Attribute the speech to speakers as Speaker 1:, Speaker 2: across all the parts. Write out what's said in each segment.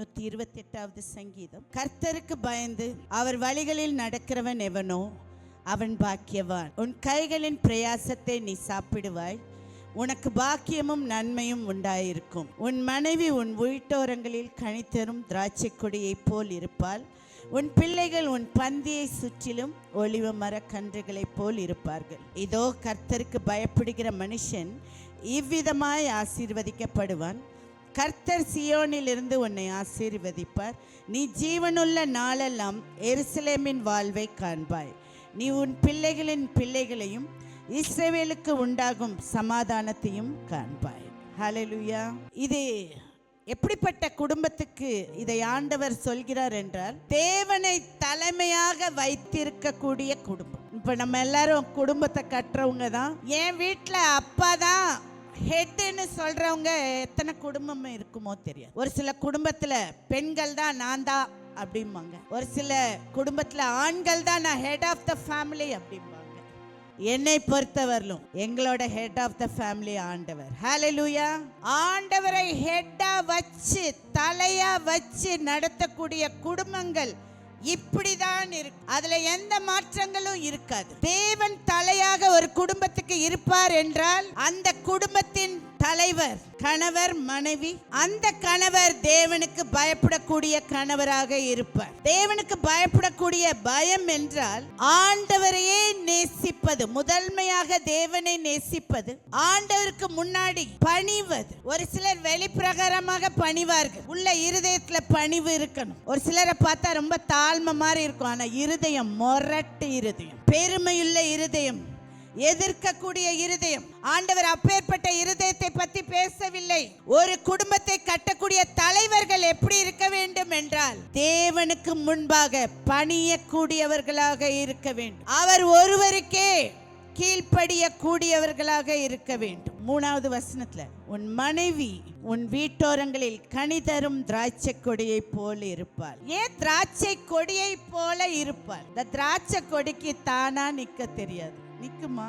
Speaker 1: 128வது சங்கீதம். கர்த்தருக்கு பயந்து அவர் வழிகளில் நடக்கிறவன் எவனோ அவன் பாக்கியவான். உன் கைகளின் பிரயாசத்தை நீ சாப்பிடுவாய், உனக்கு பாக்கியமும் நன்மையும் உண்டாயிருக்கும். உன் மனைவி உன் வீட்டோரங்களில் கனிதரும் திராட்சை கொடியை போல் இருப்பாள். உன் பிள்ளைகள் உன் பந்தியை சுற்றிலும் ஒலிவ மர கன்றுகளைப் போல் இருப்பார்கள். இதோ கர்த்தருக்கு பயப்படுகிற மனுஷன் இவ்விதமாய் ஆசீர்வதிக்கப்படுவான். கர்த்தர் சியோனிலிருந்து உன்னை ஆசீர்வதிப்பார். நீ ஜீவனுள்ள நாளெல்லாம் எருசலேமின் வாழ்வை காண்பாய். நீ உன் பிள்ளைகளின் பிள்ளைகளையும் இஸ்ரவேலுக்கு உண்டாகும் சமாதானத்தையும் காண்பாய். ஹல்லேலூயா. இது எப்படிப்பட்ட குடும்பத்துக்கு இதை ஆண்டவர் சொல்கிறார் என்றால், தேவனை தலைமையாக வைத்திருக்கக்கூடிய குடும்பம். இப்ப நம்ம எல்லாரும் குடும்பத்தை கட்டுறவங்க தான். என் வீட்டுல அப்பா தான் ஹெட்னு சொல்றவங்க எத்தனை குடும்பம் இருக்குமோ தெரியாது. ஒரு சில குடும்பத்துல பெண்கள் தான் நான் தான் அப்படிம்பாங்க. ஒரு சில குடும்பத்துல ஆண்கள் தான் நான் ஹெட் ஆஃப் த ஃபேமிலி அப்படிம்பாங்க. என்னை பொறுத்தவரையிலும் எங்களோட ஹெட் ஆஃப் த ஃபேமிலி ஆண்டவர். ஹல்லேலூயா. ஆண்டவரை ஹெட்டா வச்சு தலையா வச்சு நடத்தக்கூடிய குடும்பங்கள் இப்படிதான் இருக்கு. அதுல எந்த மாற்றங்களும் இருக்காது. தேவன் தலையாக ஒரு குடும்பத்துக்கு இருப்பார் என்றால் அந்த குடும்பத்தின் தலைவர் கணவர் மனைவி. அந்த கணவர் தேவனுக்கு பயப்படக்கூடிய கணவராக இருப்பார். தேவனுக்கு பயப்படக்கூடிய பயம் என்றால் ஆண்டவரையே நேசிப்பது, முதன்மையாக தேவனை நேசிப்பது, ஆண்டவருக்கு முன்னாடி பணிவது. ஒரு சிலர் வெளிப்பிரகாரமாக பணிவார்கள், உள்ள இருதயத்துல பணிவு இருக்கணும். ஒரு சிலரை பார்த்தா ரொம்ப தாழ்மை மாதிரி இருக்கும், ஆனா இருதயம் மொரட்டு இருதயம், பெருமையுள்ள இருதயம், எதிர்க்கக்கூடிய இருதயம். ஆண்டவர் அப்பேற்பட்ட இருதயத்தை பற்றி பேசவில்லை. ஒரு குடும்பத்தை கட்டக்கூடிய தலைவர்கள் எப்படி இருக்க வேண்டும் என்றால், தேவனுக்கு முன்பாக பணியக்கூடியவர்களாக இருக்க வேண்டும். அவர் ஒருவருக்கே கீழ்ப்படிய கூடியவர்களாக இருக்க வேண்டும். 3வது வசனத்துல, உன் மனைவி உன் வீட்டோரங்களில் கனிதரும் திராட்சை கொடியை போல இருப்பாள். ஏன் திராட்சை கொடியை போல இருப்பாள்? இந்த திராட்சை கொடிக்கு தானா நிக்க தெரியாது. நிக்குமா?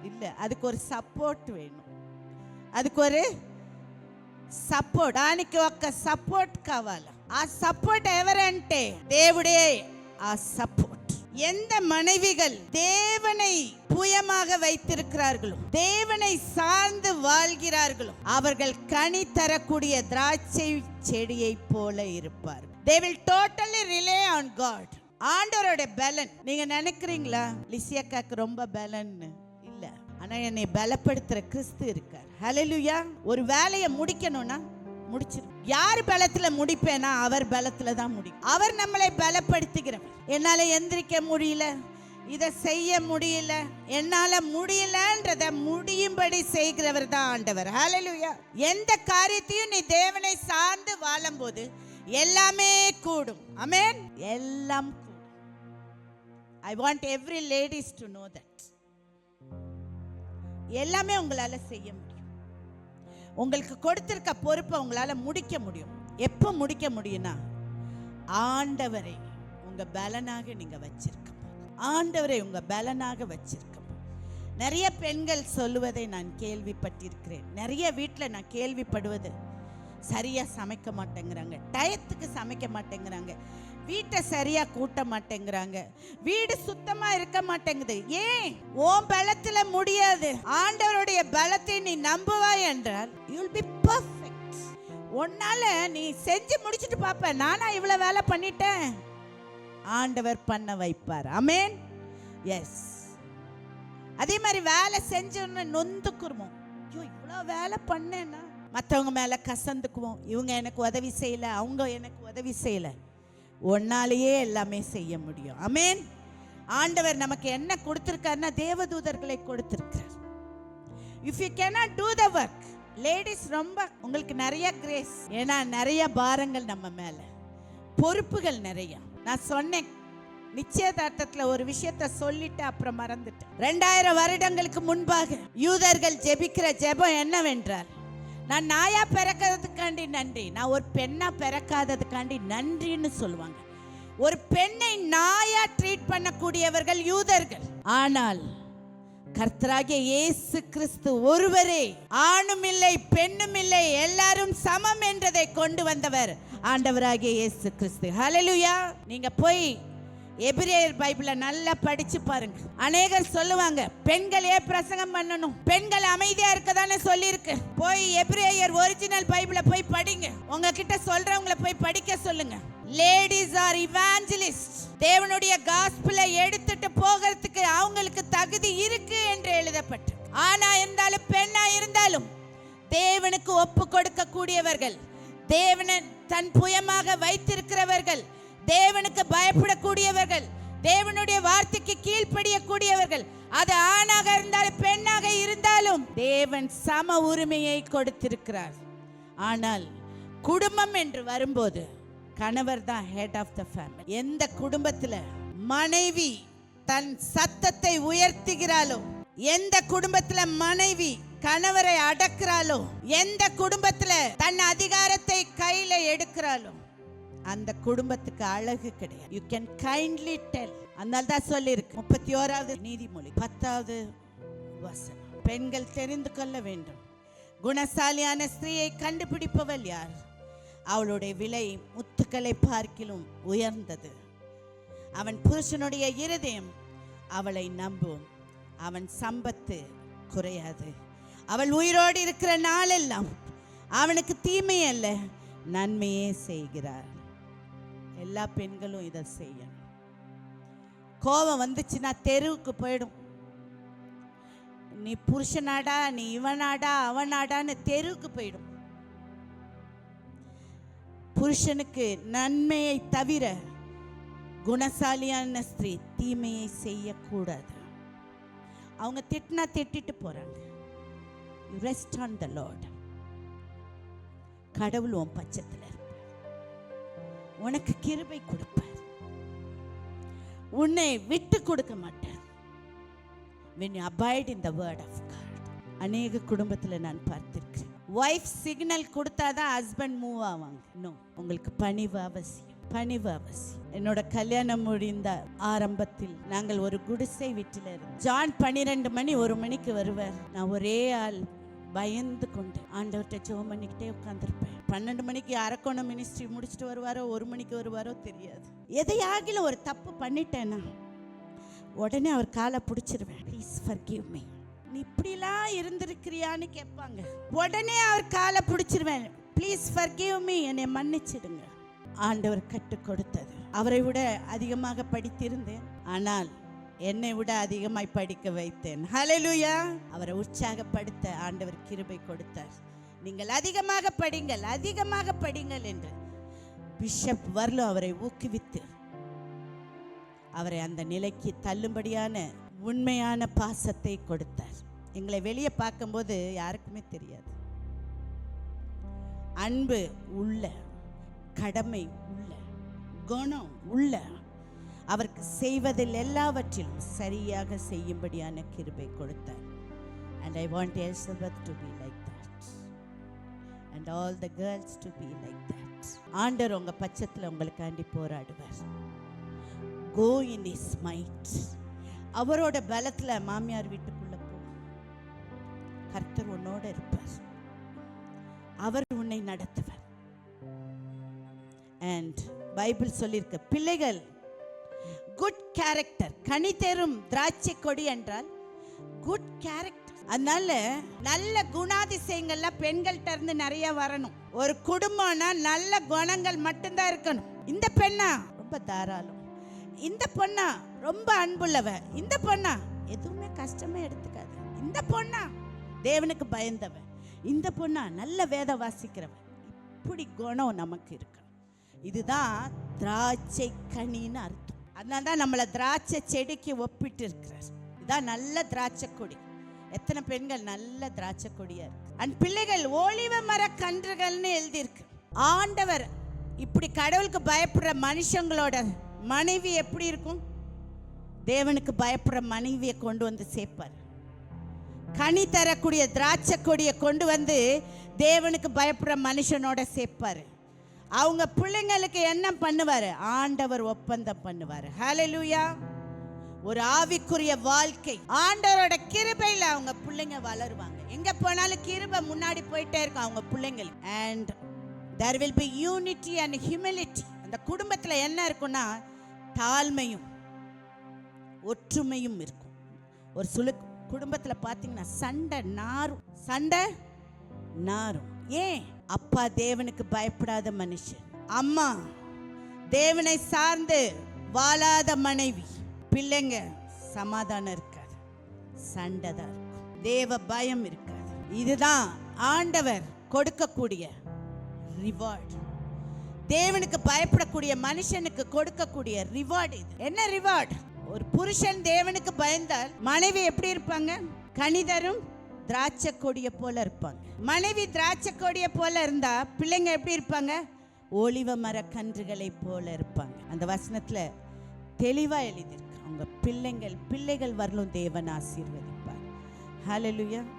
Speaker 1: இல்ல, அதுக்கு ஒரு సపోర్ట్ వేணும். அதுக்கு ஒரு సపోర్ట్, దానికి ఒక సపోర్ట్ కావాలి. ఆ సపోర్ట్ ఎవరంటే దేవుడే ఆ సపోర్ట్. எந்த மனைவிகள் தேவனை புயமாக வைத்திருக்கிறார்களோ, தேவனை சார்ந்து வாழ்கிறார்களோ, அவர்கள் கனி தரக்கூடிய திராட்சை செடியை போல இருப்பார்கள். They will totally rely on God. ஆண்டவரோட பலன். நீங்க நினைக்கிறீங்களா லிசியாக்காக்கு ரொம்ப பலன் இல்ல, ஆனா என்னை பலப்படுத்துற கிறிஸ்து இருக்கார். ஹல்லேலூயா. ஒரு வேலையை முடிக்கணும்னா முடிச்சிடும். யார் பலத்துல முடிப்பேனா அவர் பலத்துல தான் முடியும். அவர் நம்மளை பலப்படுத்துகிறவர். என்னால எந்திரிக்க முடியல, இதை செய்ய முடியல, என்னால முடியலன்றத முடியும்படி செய்கிறவர் தான் ஆண்டவர். ஹல்லேலூயா. எந்த காரியத்தையும் நீ தேவனை சார்ந்து வாழும்போது எல்லாமே கூடும். ஆமென். எல்லாம் கூடும். I want every ladies to know that. எல்லாமே உங்களால செய்ய முடியும். உங்களுக்கு கொடுத்திருக்க பொறுப்பை உங்களால முடிக்க முடியும். எப்ப முடிக்க முடியும்னா, ஆண்டவரை உங்க பலனாக நீங்க வச்சிருக்க, ஆண்டவரை உங்க பலனாக வச்சிருக்க. நிறைய பெண்கள் சொல்லுவதை நான் கேள்விப்பட்டிருக்கிறேன். நிறைய வீட்டில் நான் கேள்விப்படுவது, சரியா சமைக்க மாட்டேங்கிறாங்க, டயத்துக்கு சமைக்க மாட்டேங்கிறாங்க, வீட்டை சரியா கூட்ட மாட்டேங்கிறாங்க, வீடு சுத்தமா இருக்க மாட்டேங்குது. ஏன்? உன் பலத்துல முடியாது. ஆண்டவருடைய பலத்தை நீ நம்புவாய் என்றால் you will be perfect. உன்னால நீ செஞ்சு முடிச்சிட்டு பாப்ப, நானா இவ்வளவு வேலை பண்ணிட்டேன், ஆண்டவர் பண்ண வைப்பார். ஆமென். எஸ். அதே மாதிரி வேலை செஞ்சோன்னு நொந்துக்குருமோ, ஐயோ இவ்வளவு வேலை பண்ணேன்னா மற்றவங்க மேல கசந்துக்குவோம். இவங்க எனக்கு உதவி செய்யல, அவங்க எனக்கு உதவி செய்யல. ஒன்னாலேயே எல்லாமே செய்ய முடியும். ஆமென். ஆண்டவர் நமக்கு என்ன கொடுத்திருக்காருன்னா தேவதூதர்களை கொடுத்திருக்கிறார். If you cannot do the work, ladies ரொம்ப உங்களுக்கு நிறைய கிரேஸ். ஏன்னா நிறைய பாரங்கள் நம்ம மேல, பொறுப்புகள் நிறைய. நான் சொன்னேன் நிச்சயதார்த்தத்துல ஒரு விஷயத்தை சொல்லிட்டு அப்புறம் மறந்துட்டேன். 2000 வருடங்களுக்கு முன்பாக யூதர்கள் ஜெபிக்கிற ஜெபம் என்னவென்றால், நான் நாயா பிறக்கிறதுக்காண்டி நன்றி, நான் ஒரு பெண்ணா பிறக்காததுக்காண்டி நன்றின்னு சொல்லுவாங்க. ஒரு பெண்ணை நாயா ட்ரீட் பண்ணக்கூடியவர்கள் யூதர்கள். ஆனால் கர்த்தராகிய இயேசு கிறிஸ்து ஒருவரே, ஆணும் இல்லை பெண்ணும் இல்லை, எல்லாரும் சமம் என்றதை கொண்டு வந்தவர் ஆண்டவராகிய இயேசு கிறிஸ்து. ஹல்லேலூயா. நீங்க போய் எபிரேயர் பைபிளை நல்லா படிச்சு பாருங்க. அநேகர் சொல்லுவாங்க பெண்கள் ஏன் பிரசங்கம் பண்ணணும், பெண்கள் அமைதியா இருக்கதானே சொல்லியிருக்கு. போய் எபிரேயர் ஒரிஜினல் பைபிளை போய் படிங்க. உங்ககிட்ட சொல்றவங்களை போய் படிக்க சொல்லுங்க. Ladies are evangelist. தேவனுடைய காஸ்பலை எடுத்துட்டு போகிறதுக்கு அவங்களுக்கு தகுதி இருக்கு என்று எழுதப்பட்டு, ஆனா இருந்தாலும் பெண்ணா இருந்தாலும் தேவனுக்கு ஒப்பு கொடுக்க கூடியவர்கள், தேவனை தன் புயமாக வைத்திருக்கிறவர்கள், தேவனுக்கு பயப்படக்கூடியவர்கள், தேவனுடைய வார்த்தைக்கு கீழ்ப்படியக்கூடியவர்கள், அது ஆணாக இருந்தாலும் பெண்ணாக இருந்தாலும் தேவன் சம உரிமையை கொடுத்திருக்கிறார். ஆனால் குடும்பம் என்று வரும்போது கணவர் தான் ஹெட் ஆஃப் த ஃபேமிலி. எந்த குடும்பத்துல மனைவி தன் சத்தத்தை உயர்த்துகிறாளோ, எந்த குடும்பத்துல மனைவி கணவரை அடக்குறாளோ, எந்த குடும்பத்துல தன் அதிகாரத்தை கையில எடுக்கிறாளோ, அந்த குடும்பத்துக்கு அழகு கிடையாது. You can kindly tell. அதனால தான் சொல்லியிருக்கு 31வது நீதிமொழி 10வது வசனம், பெண்கள் தெரிந்து கொள்ள வேண்டும், குணசாலியான ஸ்திரீயை கண்டுபிடிப்பவள் யார், அவளுடைய விலை முத்துக்களை பார்க்கிலும் உயர்ந்தது, அவன் புருஷனுடைய இருதயம் அவளை நம்பும், அவன் சம்பத்து குறையாது, அவள் உயிரோடு இருக்கிற நாளெல்லாம் அவனுக்கு தீமை அல்ல நன்மையே செய்கிறார். எல்லா பெண்களும் இதை செய்யணும். கோபம் வந்துச்சுன்னா தெருவுக்கு போயிடும். நீ புருஷனாடா, நீ இவனாடா, அவனாடான்னு தெருவுக்கு போயிடும். புருஷனுக்கு நன்மையை தவிர குணசாலியான ஸ்திரீ தீமையை செய்யக்கூடாது. அவங்க திட்டினா திட்டிட்டு போறாங்க. Rest on the Lord. கடவுள் உன் பட்சத்தில் இருப்பார், உனக்கு கிருபை கொடுப்பார், உன்னை விட்டு கொடுக்க மாட்டார். when you abide in the word of God. அநேக குடும்பத்தில் நான் பார்த்திருக்கிறேன், வைஃப் சிக்னல் கொடுத்தாதான் ஹஸ்பண்ட் மூவ் ஆவாங்க. நோ, உங்களுக்கு பணிவு அவசியம், பணிவு அவசியம். என்னோட கல்யாணம் முடிந்த ஆரம்பத்தில் நாங்கள் ஒரு குடிசை வீட்டில் இருந்தோம். ஜான் 12 மணி 1 மணிக்கு வருவார். நான் ஒரே ஆள் பயந்து கொண்டு ஆண்டவர்கிட்ட ஜெபம் பண்ணிக்கிட்டே உட்காந்துருப்பேன். 12 மணிக்கு அரக்கோணம் மினிஸ்ட்ரி முடிச்சுட்டு வருவாரோ, 1 மணிக்கு வருவாரோ தெரியாது. எதையாகிலும் ஒரு தப்பு பண்ணிட்டேன்னா உடனே அவர் காலை பிடிச்சிருவேன். ப்ளீஸ் ஃபர்கிவ் மீ, நீ இப்படிலாம் இருந்திருக்கிறியான்னு கேட்பாங்க. உடனே அவர் காலை பிடிச்சிருவேன். ப்ளீஸ் ஃபர்கிவ் மீ, என்னை மன்னிச்சிடுங்க. ஆண்டவர் கற்றுக் கொடுத்தது. அவரை விட அதிகமாக படித்திருந்தேன், ஆனால் என்னை விட அதிகமாய் படிக்க வைத்தேன். ஹல்லேலூயா. அவரை உற்சாகப்படுத்த ஆண்டவர் கிருபை கொடுத்தார். நீங்கள் அதிகமாக படிங்கள், அதிகமாக படிங்கள் என்று பிஷப் வர்லோ அவரை ஊக்குவித்து அவரை அந்த நிலைக்கு தள்ளும்படியான உண்மையான பாசத்தை கொடுத்தார். எங்களை வெளியே பார்க்கும்போது யாருக்குமே தெரியாது. அன்பு உள்ள, கடமை உள்ள, குணம் உள்ள, அவருக்கு செய்வதில் எல்லாவற்றிலும் சரியாக செய்யும்படியான கிருபை கொடுத்தார். And I want Elizabeth to be like that, and all the girls to be like that. ஆண்டவர் உங்க பட்சத்தில் உங்களுக்காண்டி போராடுவார். Go in his might. அவரோட பலத்துல மாமியார் வீட்டுக்குள்ள போ. கர்த்தர் உன்னோட இருப்பார், அவர் உன்னை நடத்துவார். அண்ட் பைபிள் சொல்லியிருக்க, பிள்ளைகள் குட் கேரக்டர், கனி தரும் திராட்சை கொடி என்றால் குட் கேரக்டர். அதனால நல்ல குணாதிசயங்கள்லாம் பெண்கள்கிட்ட இருந்து நிறைய வரணும். ஒரு குடும்பம்னா நல்ல குணங்கள் மட்டும்தான் இருக்கணும். இந்த பெண்ணா ரொம்ப தாராளம், இந்த பொண்ணா ரொம்ப அன்புள்ளவ, இந்த பொண்ணா எதுவுமே கஷ்டமே எடுத்துக்காது, இந்த பொண்ணா தேவனுக்கு பயந்தவ, இந்த பொண்ணா நல்ல வேத வாசிக்கிறவ. இப்படி குணம் நமக்கு இருக்கணும். இதுதான் திராட்சை கனின்னு அர்த்தம். அதனால தான் நம்மளை திராட்சை செடிக்கு ஒப்பிட்டு இருக்கிறார். இதுதான் நல்ல திராட்சை கொடி. எத்தனை பெண்கள் நல்ல திராட்சை கொடியா இருக்கு. அண்ட் பிள்ளைகள் ஒலிவ மர கன்றுகள்னு எழுதியிருக்கு. ஆண்டவர் இப்படி கடவுளுக்கு பயப்படுற மனுஷங்களோட மனைவி எப்படி இருக்கும்? தேவனுக்கு பயப்படுற மனைவியை கொண்டு வந்து சேர்ப்பார். கனி தரக்கூடிய திராட்சை கொடியை கொண்டு வந்து தேவனுக்கு பயப்படுற மனுஷனோட சேர்ப்பாரு. அவங்க பிள்ளைங்களுக்கு என்ன பண்ணுவாரு? ஆண்டவர் ஒப்பந்தம் பண்ணுவாரு. ஹல்லேலூயா. ஒரு ஆவிக்குரிய வாழ்க்கை. ஆண்டவரோட கிருபையில அவங்க பிள்ளைங்க வளருவாங்க. எங்க போனாலும் கிருபை முன்னாடி போயிட்டே இருக்கும் அவங்க பிள்ளைங்களுக்கு. And there will be unity and humility. அந்த குடும்பத்துல என்ன இருக்கும்னா தாழ்மையும் ஒற்றுமையும் இருக்கும். ஒரு சில குடும்பத்துல பாத்தீங்கன்னா சண்டை நாரும். ஏன்? அப்பா தேவனுக்கு பயப்படாத மனுஷன், அம்மா தேவனை சார்ந்து வாழாத மனைவி, பிள்ளைங்க சமாதானம் இருக்காது, சண்டை தான் இருக்கும், தேவ பயம் இருக்காது. இதுதான் ஆண்டவர் கொடுக்கக்கூடிய ரிவார்டு. தேவனுக்கு பயப்படக்கூடிய மனுஷனுக்கு கொடுக்கக்கூடிய ரிவார்டு இது. என்ன ரிவார்டு? ஒரு புருஷன் தேவனுக்கு பயந்தால் மனைவி எப்படி இருப்பாங்க? கனிதரும் திராட்சை கொடியை போல இருப்பாங்க. மனைவி திராட்சை கொடியை போல இருந்தா பிள்ளைங்க எப்படி இருப்பாங்க? ஒலிவ மர கன்றுகளை போல இருப்பாங்க. அந்த வசனத்துல தெளிவா எழுதியிருக்கு. அவங்க பிள்ளைகள் வரலும் தேவன் ஆசீர்வதிப்பார். ஹல்லேலூயா.